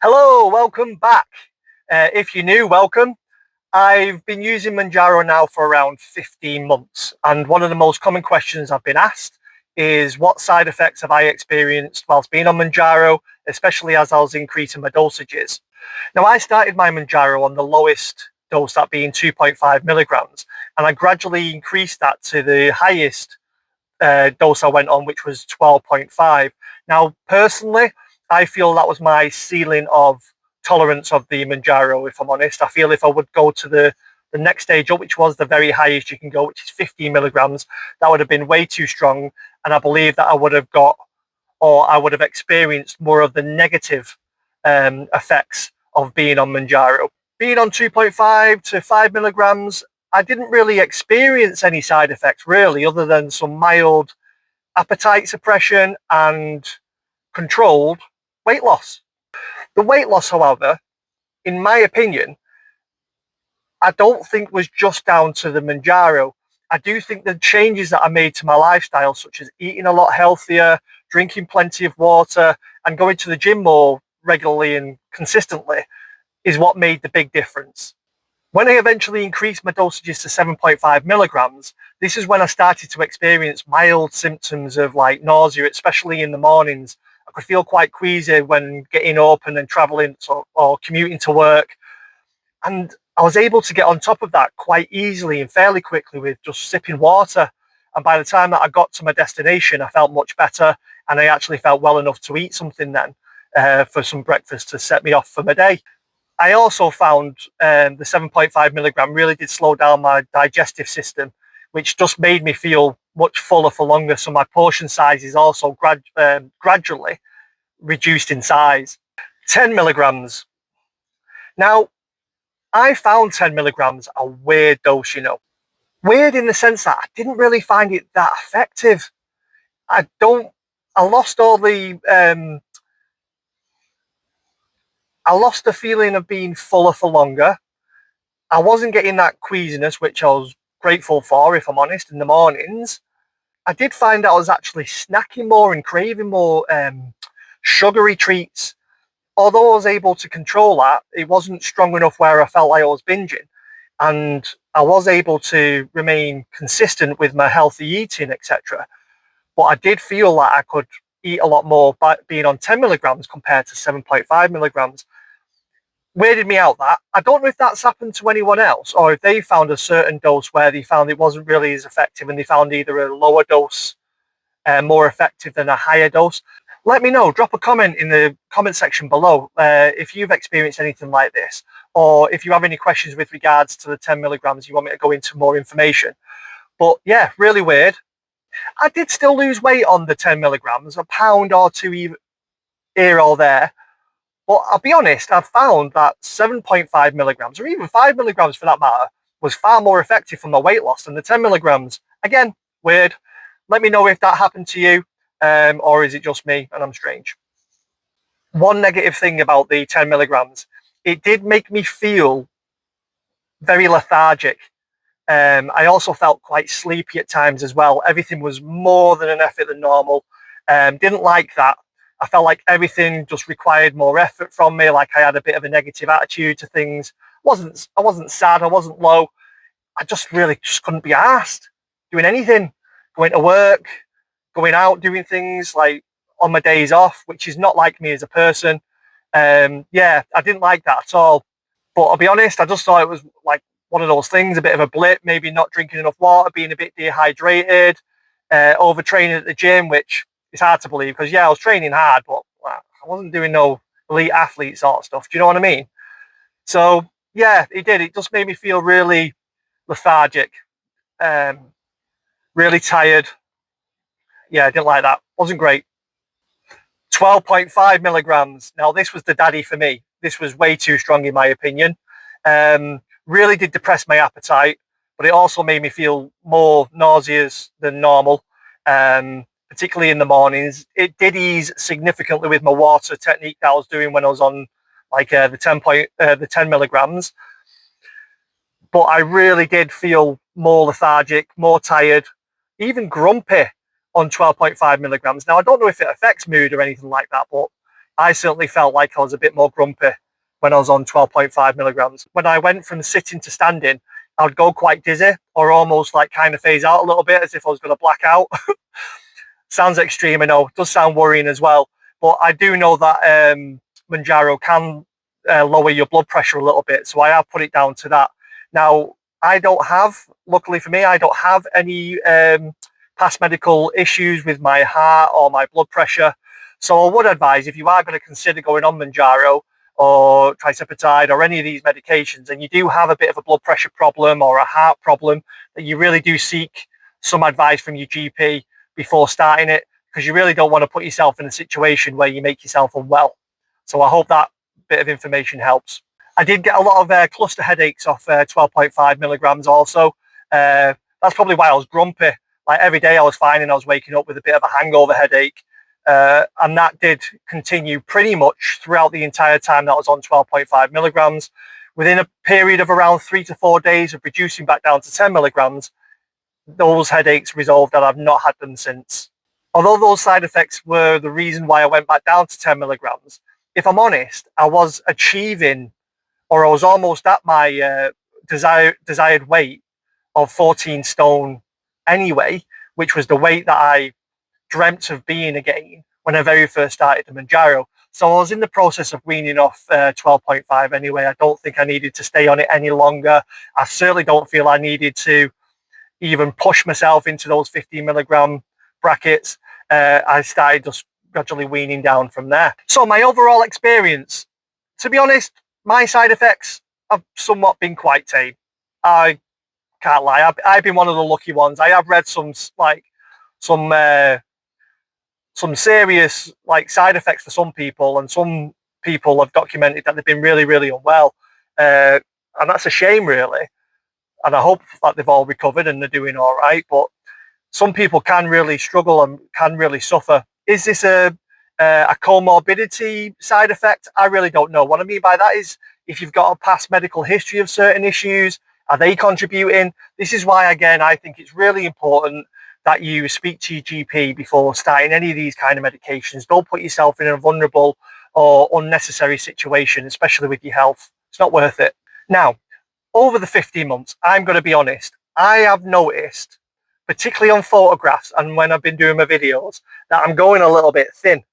Hello, welcome back. If you're new, welcome. I've been using Mounjaro now for around 15 months, and one of the most common questions I've been asked is what side effects have I experienced whilst being on Mounjaro, especially as I was increasing my dosages. Now, I started my Mounjaro on the lowest dose, that being 2.5 milligrams, and I gradually increased that to the highest dose I went on, which was 12.5. Now, personally, I feel that was my ceiling of tolerance of the Mounjaro, if I'm honest. I feel if I would go to the next stage up, which was the very highest you can go, which is 15 milligrams, that would have been way too strong. And I believe that I would have got, or I would have experienced more of the negative effects of being on Mounjaro. Being on 2.5 to 5 milligrams, I didn't really experience any side effects really, other than some mild appetite suppression and controlled weight loss. The weight loss, however, in my opinion, I don't think was just down to the Mounjaro. I do think the changes that I made to my lifestyle, such as eating a lot healthier, drinking plenty of water, and going to the gym more regularly and consistently, is what made the big difference. When I eventually increased my dosages to 7.5 milligrams, this is when I started to experience mild symptoms of like nausea, especially in the mornings. I could feel quite queasy when getting up and then traveling or commuting to work. And I was able to get on top of that quite easily and fairly quickly with just sipping water. And by the time that I got to my destination, I felt much better. And I actually felt well enough to eat something then for some breakfast to set me off for my day. I also found the 7.5 milligram really did slow down my digestive system, which just made me feel much fuller for longer. So my portion size is also gradually reduced in size. 10 milligrams. Now, I found 10 milligrams a weird dose, Weird in the sense that I didn't really find it that effective. I don't, I lost all the, I lost the feeling of being fuller for longer. I wasn't getting that queasiness, which I was grateful for, if I'm honest, in the mornings. I did find I was actually snacking more and craving more sugary treats. Although I was able to control that, it wasn't strong enough where I felt like I was binging. And I was able to remain consistent with my healthy eating, etc. But I did feel like I could eat a lot more by being on 10 milligrams compared to 7.5 milligrams. Weirded me out that. I don't know if that's happened to anyone else or if they found a certain dose where they found it wasn't really as effective and they found either a lower dose more effective than a higher dose. Let me know. Drop a comment in the comment section below if you've experienced anything like this, or if you have any questions with regards to the 10 milligrams, you want me to go into more information. But yeah, really weird. I did still lose weight on the 10 milligrams, a pound or two here or there. But I'll be honest, I've found that 7.5 milligrams, or even 5 milligrams for that matter, was far more effective for my weight loss than the 10 milligrams. Again, weird. Let me know if that happened to you, or is it just me and I'm strange. One negative thing about the 10 milligrams, it did make me feel very lethargic. I also felt quite sleepy at times as well. Everything was more than an effort than normal. Didn't like that. I felt like everything just required more effort from me. Like I had a bit of a negative attitude to things. I wasn't sad. I wasn't low. I just really just couldn't be asked doing anything, going to work, going out, doing things like on my days off, which is not like me as a person. Yeah, I didn't like that at all. But I'll be honest, I just thought it was like one of those things, a bit of a blip, maybe not drinking enough water, being a bit dehydrated, overtraining at the gym, which is hard to believe because, yeah, I was training hard, but I wasn't doing no elite athlete sort of stuff. Do you know what I mean? So, yeah, it did. It just made me feel really lethargic, really tired. Yeah, I didn't like that. Wasn't great. 12.5 milligrams. Now, this was the daddy for me. This was way too strong, in my opinion. Really did depress my appetite, but it also made me feel more nauseous than normal, particularly in the mornings. It did ease significantly with my water technique that I was doing when I was on like the 10 milligrams. But I really did feel more lethargic, more tired, even grumpy on 12.5 milligrams. Now, I don't know if it affects mood or anything like that, but I certainly felt like I was a bit more grumpy when I was on 12.5 milligrams. When I went from sitting to standing, I would go quite dizzy or almost like kind of phase out a little bit as if I was going to black out. Sounds extreme, I know. It does sound worrying as well. But I do know that Mounjaro can lower your blood pressure a little bit. So I have put it down to that. Now, luckily for me, I don't have any past medical issues with my heart or my blood pressure. So I would advise, if you are going to consider going on Mounjaro or trizepatide or any of these medications, and you do have a bit of a blood pressure problem or a heart problem, that you really do seek some advice from your GP before starting it, because you really don't want to put yourself in a situation where you make yourself unwell. So I hope that bit of information helps. I did get a lot of cluster headaches off 12.5 milligrams also. That's probably why I was grumpy. Like every day I was finding I was waking up with a bit of a hangover headache. And that did continue pretty much throughout the entire time that I was on 12.5 milligrams. Within a period of around 3 to 4 days of reducing back down to 10 milligrams, those headaches resolved and I've not had them since. Although those side effects were the reason why I went back down to 10 milligrams, if I'm honest, I was achieving, or I was almost at my desired weight of 14 stone anyway, which was the weight that I dreamt of being again when I very first started the Mounjaro. So I was in the process of weaning off 12.5 anyway. I don't think I needed to stay on it any longer. I certainly don't feel I needed to even push myself into those 15 milligram brackets. I started just gradually weaning down from there. So my overall experience, to be honest, my side effects have somewhat been quite tame. I can't lie. I've been one of the lucky ones. I have read some serious side effects for some people, and some people have documented that they've been really, really unwell, and that's a shame, really. And I hope that they've all recovered and they're doing all right. But some people can really struggle and can really suffer. Is this a comorbidity side effect? I really don't know. What I mean by that is, if you've got a past medical history of certain issues, are they contributing? This is why, again, I think it's really important that you speak to your GP before starting any of these kind of medications. Don't put yourself in a vulnerable or unnecessary situation, especially with your health. It's not worth it. Now, over the 15 months, I'm going to be honest, I have noticed, particularly on photographs and when I've been doing my videos, that I'm going a little bit thin.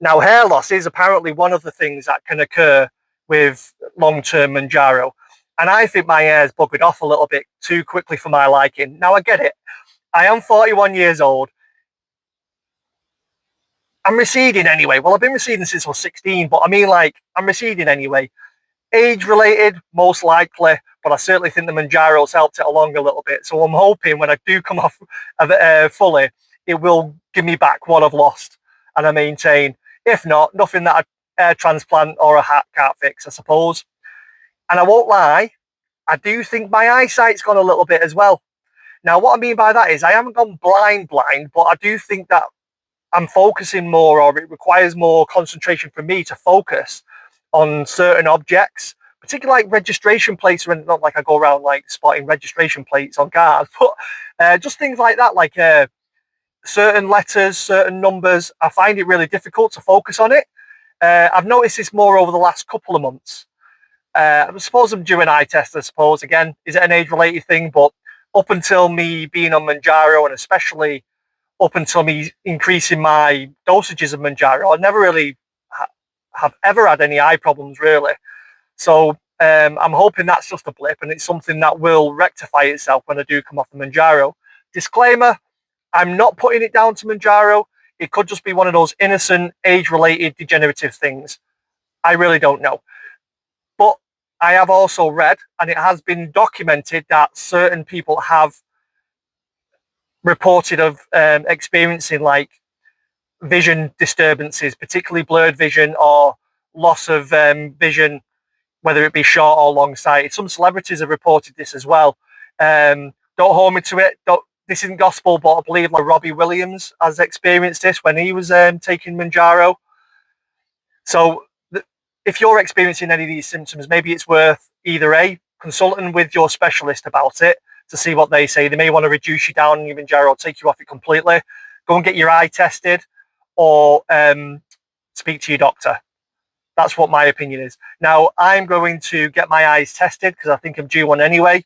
Now, hair loss is apparently one of the things that can occur with long-term Mounjaro. And I think my hair's buggered off a little bit too quickly for my liking. Now, I get it. I am 41 years old. I'm receding anyway. Well, I've been receding since I was 16, but I mean, I'm receding anyway. Age-related, most likely, but I certainly think the Mounjaro's helped it along a little bit. So I'm hoping when I do come off of it fully, it will give me back what I've lost, and I maintain. If not, nothing that a hair transplant or a hat can't fix, I suppose. And I won't lie, I do think my eyesight's gone a little bit as well. Now, what I mean by that is I haven't gone blind, but I do think that I'm focusing more, or it requires more concentration for me to focus on certain objects, particularly like registration plates, or not like I go around spotting registration plates on cars, but just things like that, certain letters, certain numbers. I find it really difficult to focus on it. I've noticed this more over the last couple of months. I suppose I'm due an eye test, I suppose. Again, is it an age-related thing? But up until me being on Mounjaro, and especially up until me increasing my dosages of Mounjaro, I never really have ever had any eye problems, really. So I'm hoping that's just a blip, and it's something that will rectify itself when I do come off the Mounjaro. Disclaimer, I'm not putting it down to Mounjaro. It could just be one of those innocent, age-related degenerative things. I really don't know. But I have also read, and it has been documented, that certain people have reported of experiencing vision disturbances, particularly blurred vision or loss of vision, whether it be short or long sighted. Some celebrities have reported this as well. Don't hold me to it. This isn't gospel, but I believe Robbie Williams has experienced this when he was taking Mounjaro. So if you're experiencing any of these symptoms, maybe it's worth either consulting with your specialist about it to see what they say. They may want to reduce you down on your Mounjaro or take you off it completely. Go and get your eye tested, or speak to your doctor. That's what my opinion is. Now, I'm going to get my eyes tested because I think I'm due one anyway.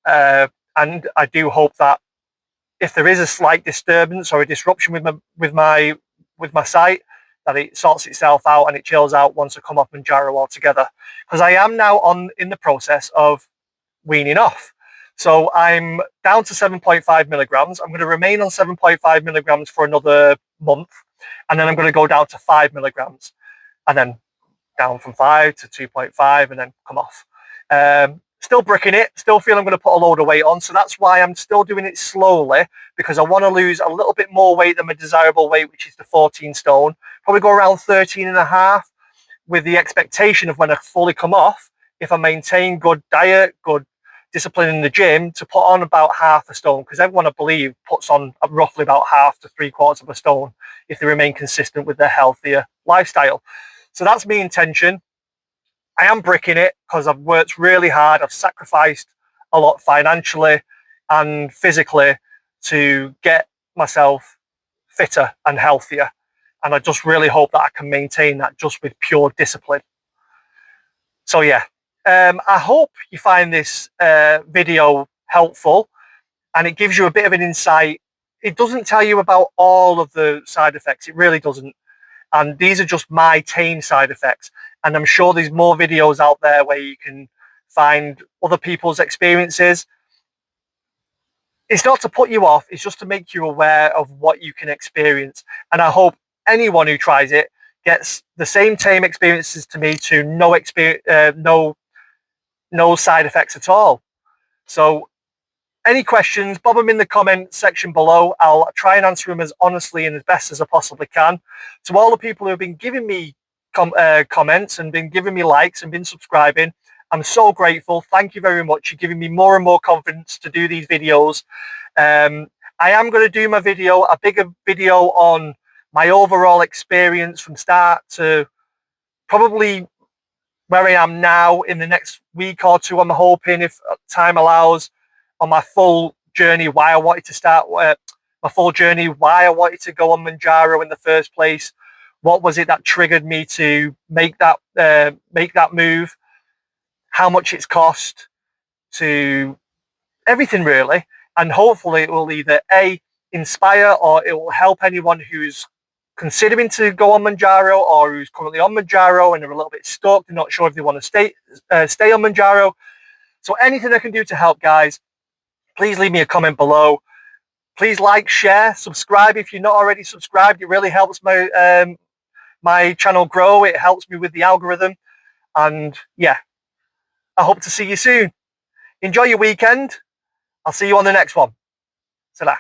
And I do hope that if there is a slight disturbance or a disruption with my sight, that it sorts itself out and it chills out once I come off Mounjaro altogether. Because I am now in the process of weaning off. So I'm down to 7.5 milligrams. I'm going to remain on 7.5 milligrams for another month, and then I'm going to go down to 5 milligrams, and then down from 5 to 2.5, and then come off. Still bricking it, still feel I'm going to put a load of weight on. So that's why I'm still doing it slowly, because I want to lose a little bit more weight than my desirable weight, which is the 14 stone. Probably go around 13 and a half, with the expectation of when I fully come off, if I maintain good diet, good discipline in the gym, to put on about half a stone, because everyone, I believe, puts on roughly about half to 3/4 of a stone if they remain consistent with their healthier lifestyle. So that's my intention. I am bricking it because I've worked really hard. I've sacrificed a lot financially and physically to get myself fitter and healthier. And I just really hope that I can maintain that just with pure discipline. So yeah, I hope you find this video helpful and it gives you a bit of an insight. It doesn't tell you about all of the side effects. It really doesn't. And these are just my tame side effects. And I'm sure there's more videos out there where you can find other people's experiences. It's not to put you off. It's just to make you aware of what you can experience. And I hope anyone who tries it gets the same tame experiences to me, to no side effects at all. So any questions, bob them in the comment section below. I'll try and answer them as honestly and as best as I possibly can. To all the people who have been giving me comments and been giving me likes and been subscribing, I'm so grateful. Thank you very much. You're giving me more and more confidence to do these videos. I am going to do a bigger video on my overall experience from start to probably where I am now in the next week or two. I'm hoping, if time allows, on my full journey, why I wanted to start my full journey, why I wanted to go on Mounjaro in the first place. What was it that triggered me to make that move? How much it's cost, to everything really. And hopefully it will either inspire or it will help anyone who's considering to go on Mounjaro or who's currently on Mounjaro and are a little bit stuck and not sure if they want to stay on Mounjaro. So anything I can do to help, guys, please leave me a comment below. Please like, share, subscribe if you're not already subscribed. It really helps my channel grow. It helps me with the algorithm. And yeah, I hope to see you soon. Enjoy your weekend. I'll see you on the next one. Ta-da.